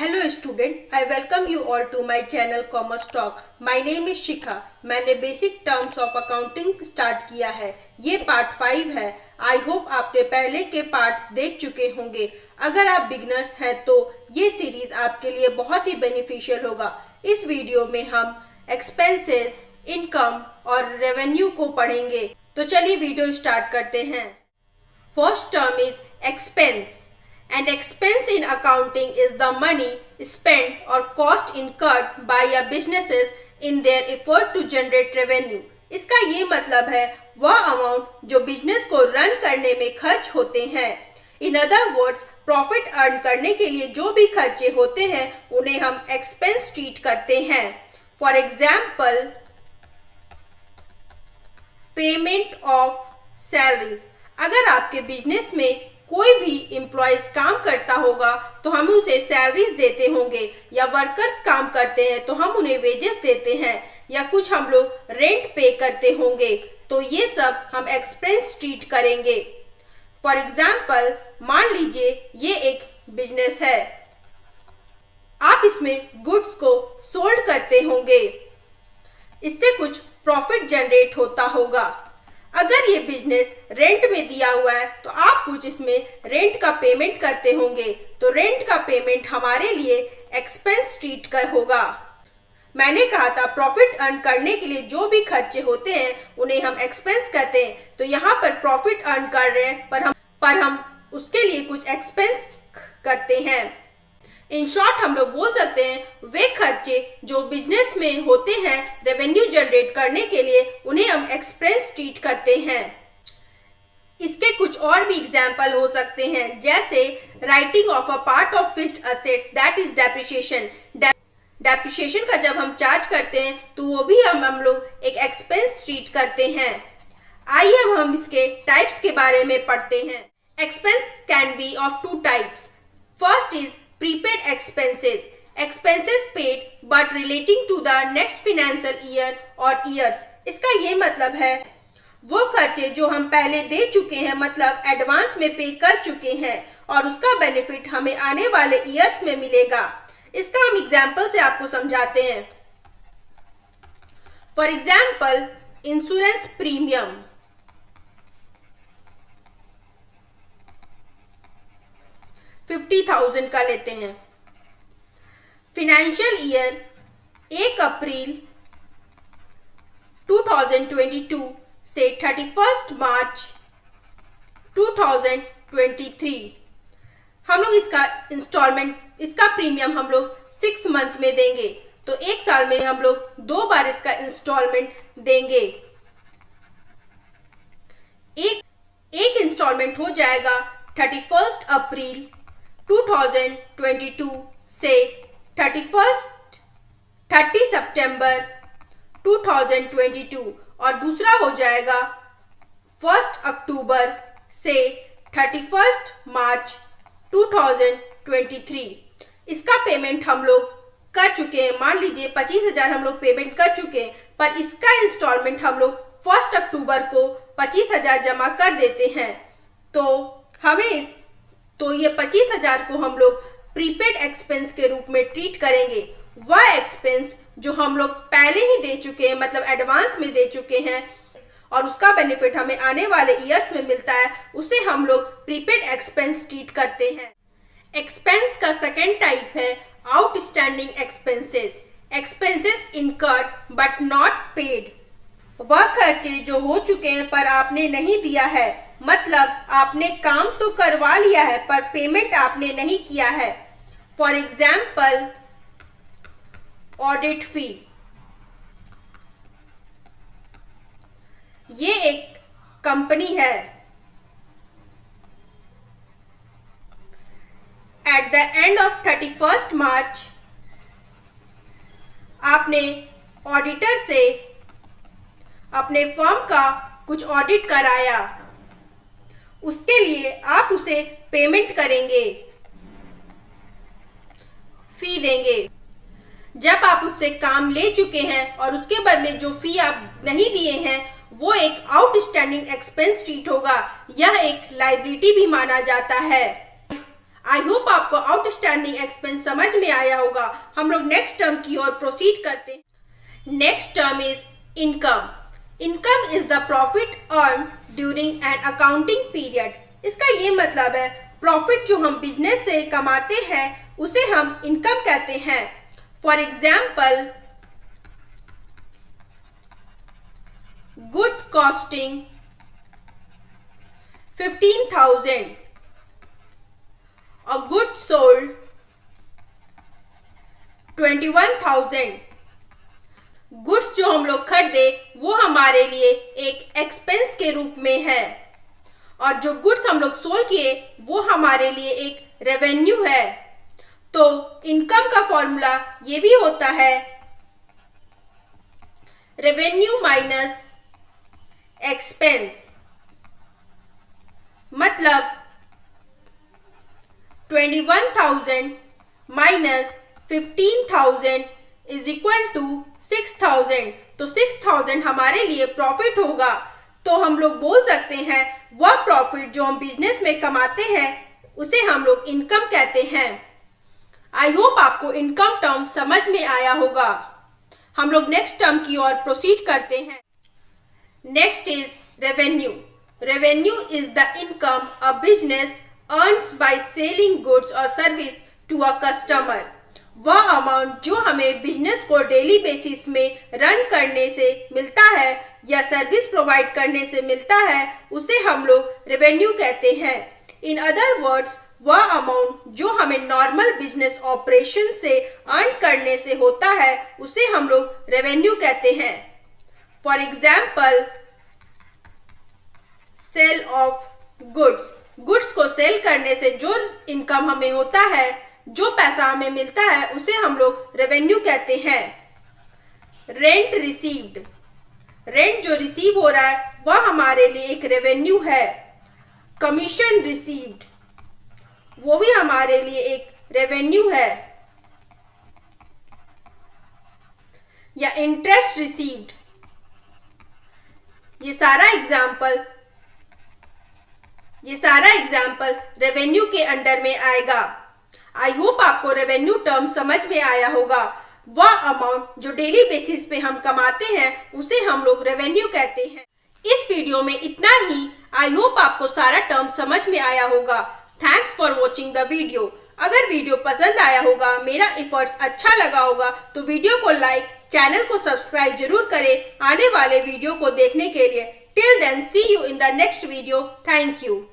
Hello student, I welcome you all to my channel commerce talk. My name is Shikha. मैंने basic terms of accounting start किया है। ये part 5 है। I hope आपने पहले के पार्ट्स देख चुके होंगे। अगर आप बिगनर्स हैं तो ये सीरीज आपके लिए बहुत ही बेनिफिशियल होगा। इस वीडियो में हम एक्सपेंसेस, इनकम और रेवेन्यू को पढ़ेंगे। तो चलिए वीडियो स्टार्ट करते हैं। First term is expense. An expense in accounting is the money spent or cost incurred by a businesses in their effort to generate revenue. इसका ये मतलब है वह अमाउंट जो बिजनेस को रन करने में खर्च होते हैं। In other words, profit earn करने के लिए जो भी खर्चे होते हैं उन्हें हम एक्सपेंस ट्रीट करते हैं। For example, payment of salaries. अगर आपके बिजनेस में कोई भी एम्प्लॉयज काम करता होगा तो हम उसे सैलरीज देते होंगे, या वर्कर्स काम करते हैं तो हम उन्हें वेजेस देते हैं, या कुछ हम लोग रेंट पे करते होंगे, तो ये सब हम एक्सपेंस ट्रीट करेंगे। फॉर एग्जाम्पल, मान लीजिए ये एक बिजनेस है। आप इसमें गुड्स को सोल्ड करते होंगे, इससे कुछ प्रॉफिट जनरेट होता होगा। अगर ये बिजनेस रेंट में दिया हुआ है तो आप कुछ इसमें रेंट का पेमेंट करते होंगे, तो रेंट का पेमेंट हमारे लिए एक्सपेंस ट्रीट का होगा। मैंने कहा था प्रॉफिट अर्न करने के लिए जो भी खर्चे होते हैं उन्हें हम एक्सपेंस कहते हैं। तो यहाँ पर प्रॉफिट अर्न कर रहे हैं पर हम उसके लिए कुछ एक्सपेंस करते हैं। इन शॉर्ट हम लोग बोल सकते हैं वे खर्चे जो बिजनेस में होते हैं रेवेन्यू जनरेट करने के लिए, उन्हें हम एक्सपेंस ट्रीट करते हैं। इसके कुछ और भी एग्जाम्पल हो सकते हैं, जैसे writing of a part of fixed assets, that is depreciation. Depreciation का जब हम चार्ज करते हैं तो वो भी हम लोग एक एक्सपेंस ट्रीट करते हैं। आइए अब हम इसके टाइप्स के बारे में पढ़ते हैं। Expense can be of two types. First is prepaid expenses, expenses paid but relating to the next financial year or years। इसका ये मतलब है वो खर्चे जो हम पहले दे चुके हैं, मतलब एडवांस में पे कर चुके हैं, और उसका बेनिफिट हमें आने वाले ईयर्स में मिलेगा। इसका हम एग्जाम्पल से आपको समझाते हैं। For example, insurance premium. $50,000 का लेते हैं। फाइनेंशियल ईयर 1 अप्रैल 2022 से 31 मार्च 2023। हम लोग इसका इंस्टॉलमेंट, इसका प्रीमियम हम लोग 6 मंथ में देंगे, तो एक साल में हम लोग 2 बार इसका इंस्टॉलमेंट देंगे। एक इंस्टॉलमेंट हो जाएगा 31 अप्रैल 2022 से 30 सितंबर 2022, और दूसरा हो जाएगा 1 अक्टूबर से 31 मार्च 2023। इसका पेमेंट हम लोग कर चुके हैं। मान लीजिए 25,000 हम लोग पेमेंट कर चुके हैं, पर इसका इंस्टॉलमेंट हम लोग 1 अक्टूबर को 25,000 जमा कर देते हैं। तो ये 25,000 को हम लोग प्रीपेड एक्सपेंस के रूप में ट्रीट करेंगे। वह एक्सपेंस जो हम लोग पहले ही दे चुके हैं, मतलब एडवांस में दे चुके हैं, और उसका बेनिफिट हमें आने वाले ईयर्स में मिलता है, उसे हम लोग प्रीपेड एक्सपेंस ट्रीट करते हैं। एक्सपेंस का सेकेंड टाइप है outstanding expenses. Expenses incurred but not paid. वह खर्चे जो हो चुके हैं पर आपने नहीं दिया है, मतलब आपने काम तो करवा लिया है पर पेमेंट आपने नहीं किया है। फॉर एग्जाम्पल, ऑडिट फी। ये एक कंपनी है। एट द एंड ऑफ 31 मार्च आपने ऑडिटर से अपने फर्म का कुछ ऑडिट कराया, उसके लिए आप उसे पेमेंट करेंगे, फी देंगे। जब आप उससे काम ले चुके हैं और उसके बदले जो फी आप नहीं दिए हैं वो एक आउटस्टैंडिंग एक्सपेंस ट्रीट होगा। यह एक लायबिलिटी भी माना जाता है। आई होप आपको आउटस्टैंडिंग एक्सपेंस समझ में आया होगा। हम लोग नेक्स्ट टर्म की ओर प्रोसीड करते हैं। Next term is income. Income is the profit earn during an accounting period. इसका ये मतलब है प्रॉफिट जो हम बिजनेस से कमाते हैं उसे हम इनकम कहते हैं। फॉर एग्जाम्पल, गुड्स कॉस्टिंग 15,000 और गुड्स सोल्ड 21,000। गुड्स जो हम लोग खरीदे वो हमारे लिए एक एक्सपेंस के रूप में है और जो गुड्स हम लोग सोल्ड किए वो हमारे लिए एक रेवेन्यू है। तो इनकम का फॉर्मूला ये भी होता है रेवेन्यू माइनस एक्सपेंस। मतलब 21,000 माइनस 15,000 इज इक्वल टू 6,000। तो 6,000 हमारे लिए प्रॉफिट होगा। तो हम लोग बोल सकते हैं वह प्रॉफिट जो हम बिजनेस में कमाते हैं उसे हम लोग इनकम कहते हैं। आई होप आपको इनकम टर्म समझ में आया होगा। हम लोग नेक्स्ट टर्म की ओर प्रोसीड करते हैं। Next is revenue. Revenue is the income a business earns by selling goods और सर्विस टू अ कस्टमर। वह अमाउंट जो हमें बिजनेस को डेली बेसिस में रन करने से मिलता है या सर्विस प्रोवाइड करने से मिलता है उसे हम लोग रेवेन्यू कहते हैं। इन अदर वर्ड्स, वह अमाउंट जो हमें नॉर्मल बिजनेस ऑपरेशन से अर्न करने से होता है उसे हम लोग रेवेन्यू कहते हैं। For example, sale of goods. Goods को सेल करने से जो इनकम हमें होता है, जो पैसा हमें मिलता है उसे हम लोग रेवेन्यू कहते हैं। Rent received. रेंट जो रिसीव हो रहा है वह हमारे लिए एक रेवेन्यू है। कमीशन रिसीव्ड, वो भी हमारे लिए एक रेवेन्यू है। या इंटरेस्ट रिसीव्ड। ये सारा एग्जाम्पल रेवेन्यू के अंडर में आएगा। आई होप आपको रेवेन्यू टर्म समझ में आया होगा। वह अमाउंट जो डेली बेसिस पे हम कमाते हैं उसे हम लोग रेवेन्यू कहते हैं। इस वीडियो में इतना ही। आई होप आपको सारा टर्म समझ में आया होगा। Thanks for watching the video. अगर वीडियो पसंद आया होगा, मेरा एफर्ट्स अच्छा लगा होगा तो वीडियो को लाइक, चैनल को सब्सक्राइब जरूर करें आने वाले वीडियो को देखने के लिए। Till then, see you in the next video. Thank you.